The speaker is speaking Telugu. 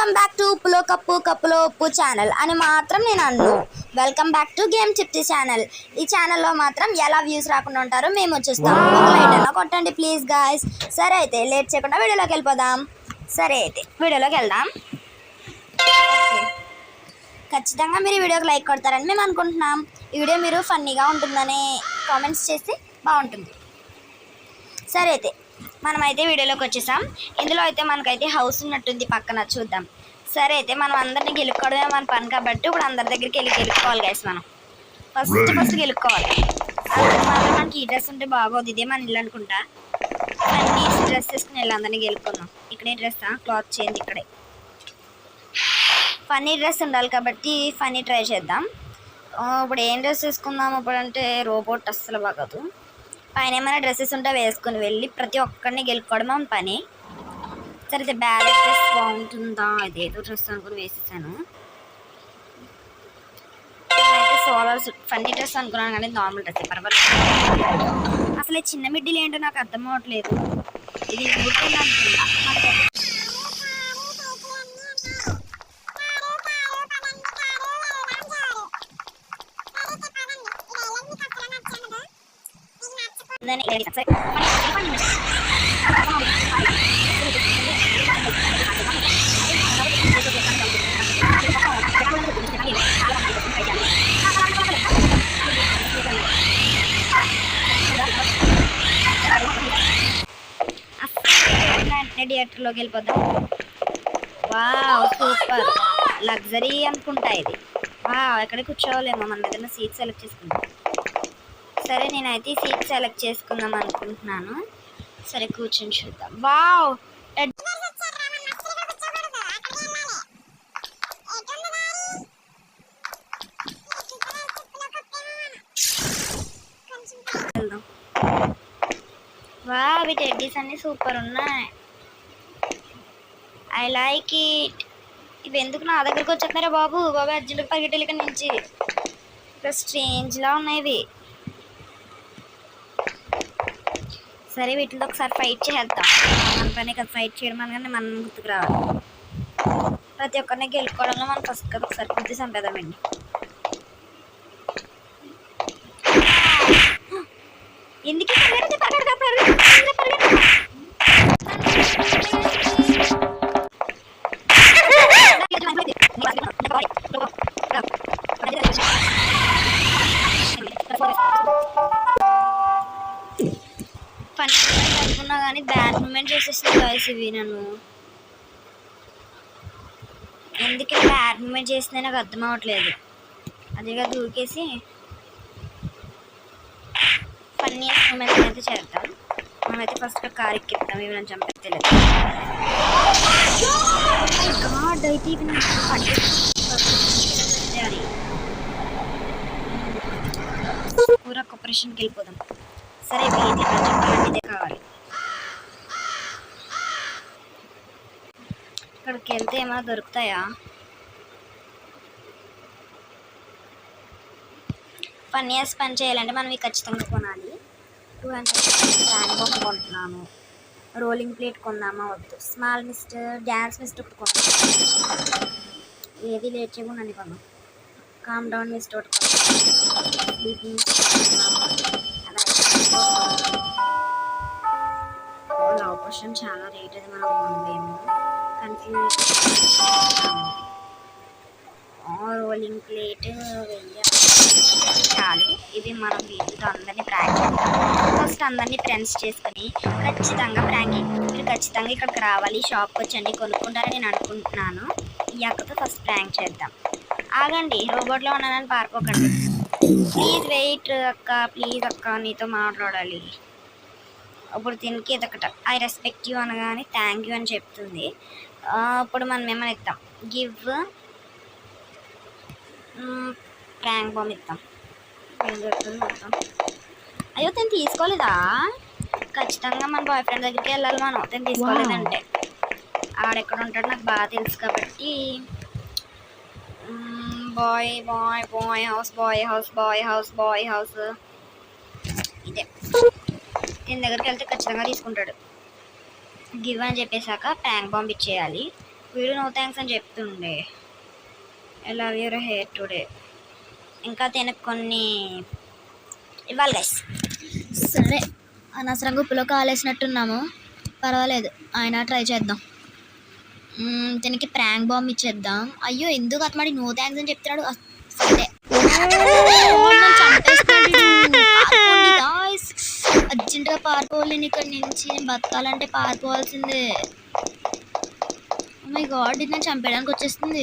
వెల్కమ్ బ్యాక్ టు ఉప్పులో కప్పు కప్పులో ఉప్పు ఛానల్ అని మాత్రం నేను అన్ను. వెల్కమ్ బ్యాక్ టు గేమ్ చిప్తి ఛానల్. ఈ ఛానల్లో మాత్రం ఎలా వ్యూస్ రాకుండా ఉంటారో మేము చూస్తాం. ఒక లైట్ అన్న కొట్టండి ప్లీజ్ గాయస్. సరే అయితే లేట్ చేయకుండా వీడియోలోకి వెళ్ళిపోదాం. సరే అయితే వీడియోలోకి వెళ్దాం. ఖచ్చితంగా మీరు ఈ వీడియోకి లైక్ కొడతారని మేము అనుకుంటున్నాం. ఈ వీడియో మీరు ఫన్నీగా ఉంటుందని కామెంట్స్ చేస్తే బాగుంటుంది. సరే అయితే మనమైతే వీడియోలోకి వచ్చేసాం. ఇందులో అయితే మనకైతే హౌస్ ఉన్నట్టుంది పక్కన, చూద్దాం. సరే అయితే మనం అందరినీ గెలుపుకోవడమే మన పని కాబట్టి ఇప్పుడు అందరి దగ్గరికి గెలుపుకోవాలి గైస్. మనం ఫస్ట్ గెలుపుకోవాలి. మనకి ఈ డ్రెస్ ఉంటే బాగోదు, ఇదే మన ఇల్లు అనుకుంటా. అన్ని డ్రెస్ వేసుకుని వెళ్ళి అందరినీ గెలుపుకుందాం. ఇక్కడే డ్రెస్ క్లాత్ చేంజ్ ఇక్కడే. ఫన్నీ డ్రెస్ ఉండాలి కాబట్టి ఫన్నీ ట్రై చేద్దాం. ఇప్పుడు ఏం డ్రెస్ వేసుకుందాం ఇప్పుడు అంటే రోబోట్ అస్సలు బాగోదు. పైన ఏమైనా డ్రెస్సెస్ ఉంటే వేసుకుని వెళ్ళి ప్రతి ఒక్కరిని గెలుపుకోవడం మన పని. సరే బ్యాలెట్ డ్రెస్ బాగుంటుందా, ఇదేదో డ్రెస్ అనుకుని వేసేసాను. అయితే సోలార్ ఫన్నీ డ్రెస్ అనుకున్నాను కానీ నార్మల్ డ్రెస్ పర్వాలేదు. అసలు ఈ చిన్న మిడ్డీలు ఏంటో నాకు అర్థం అవ్వట్లేదు. ఇది ఊరికే అనుకుంటా. థియేటర్లోకి వెళ్ళిపోదాం. వావ్ సూపర్ లగ్జరీ అనుకుంటా ఇది. వావ్ ఎక్కడ కూర్చోవాలేమో, మన దగ్గర సీట్ సెలెక్ట్ చేసుకుందాం. సరే నేనైతే ఈ సీట్ సెలెక్ట్ చేసుకుందాం అనుకుంటున్నాను. సరే కూర్చొని చూద్దాం. వావ్ వావ్ ఈ టెడ్డీస్ అన్ని సూపర్ ఉన్నాయి. I like it. ఇవి ఎందుకు నా దగ్గరకు వచ్చేస్తున్నారా బాబు అర్జెంట్గా పరిగెట్టాలి ఇక్కడ నుంచి. ఇక్కడ స్ట్రేంజ్లా ఉన్నాయి ఇవి. సరే వీటితో ఒకసారి ఫైట్ చేద్దాం. మన పని కదా ఫైట్ చేయడం అనగానే మనం గుర్తుకు రావాలి. ప్రతి ఒక్కరిని గెలుపుకోవడంలో మనం ఫస్ట్ కదా ఒకసారి గుర్తు చంపేద్దామండి. ఎందుకు అనుకున్నా కానీ బ్యాడ్ మూమెంట్ చేసేసింది గాయ్స్ ఇవి. నన్ను ఎందుకే బ్యాడ్ మూమెంట్ చేసిందే నాకు అర్థం అవ్వట్లేదు. అదేగా దూకేసి ఫన్నీ మూమెంట్ అయితే చేద్దాం. మనమైతే ఫస్ట్ కార్ ఎక్కిద్దాం. ఇవి నన్ను చంపేస్తలేదు. అయితే ఇవి పూరా కార్పొరేషన్కి వెళ్ళిపోదాం. సరే వీటి ఇదే కావాలి. ఇక్కడికి వెళ్తే ఏమైనా దొరుకుతాయా? ఫన్నీయస్ పని చేయాలంటే మనం ఇవి ఖచ్చితంగా కొనాలి. 200 బ్యాంక్ బొమ్మ కొంటున్నాను. రోలింగ్ ప్లేట్ కొందామా వద్దు. స్మాల్ మిస్టర్ డ్యాన్స్ మిస్టర్ ఒకటి కొంటాం. ఏది లేట్ చేయకుండా అన్ని కొన్నాం. కామ్ డౌన్ మిస్టర్ ఒకటి ఆపరేషన్ చాలా రేట్ అది మనం ఉండేమో కన్ఫ్యూజ్. రోలింగ్ ప్లేట్ చాలు. ఇది మనం వీటితో అందరినీ ప్రాంక్ చేద్దాం. ఫస్ట్ అందరినీ ఫ్రెండ్స్ చేసుకుని ఖచ్చితంగా ప్రాంకింగ్. మీరు ఖచ్చితంగా ఇక్కడికి రావాలి, షాప్కి వచ్చండి కొనుక్కుంటారని నేను అనుకుంటున్నాను. ఈ అక్కతో ఫస్ట్ ప్రాంక్ చేద్దాం. ఆగండి, రోబోట్లో ఉన్నానని పారిపోకండి. ప్లీజ్ వెయిట్ అక్క, ప్లీజ్ అక్క నీతో మాట్లాడాలి. ఇప్పుడు దీనికి ఇదొకట ఐ రెస్పెక్ట్ యూ అనగానే థ్యాంక్ యూ అని చెప్తుంది. ఇప్పుడు మనం ఏమైనా ఇద్దాం. గివ్ ప్రాంక్ బాంబ్ ఇద్దాం. ఏం చెప్తుంది మొత్తం. అయ్యో తను తీసుకోలేదా? ఖచ్చితంగా మన బాయ్ ఫ్రెండ్ దగ్గరికి వెళ్ళాలి మనం. తను తీసుకోలేదంటే ఆడెక్కడ ఉంటాడు నాకు బాగా తెలుసు కాబట్టి. Boy boy boy house boy house boy house boy house ఇదే. దీని దగ్గరికి వెళ్తే ఖచ్చితంగా తీసుకుంటాడు. గివ్ అని చెప్పేశాక ట్యాంక్ బాంబ్ ఇచ్చేయాలి. వీడు నో థ్యాంక్స్ అని చెప్తుండే. I love your hair today. ఇంకా తినకు కొన్ని ఇవ్వాలి గైస్. సరే అనవసరంగా ఉప్పులో కాలేసినట్టున్నాము, పర్వాలేదు అయినా ట్రై చేద్దాం. దీనికి ప్రాంక్ బాంబ్ ఇచ్చేద్దాం. అయ్యో ఎందుకు అతమాడి నో థ్యాంక్స్ అని చెప్తున్నాడు. సరే అర్జెంటుగా పారిపోవాలి ఇక్కడ నుంచి. బతకాలంటే పారిపోవాల్సిందే. మై గాడ్ ఇది నేను చంపేయడానికి వచ్చేస్తుంది.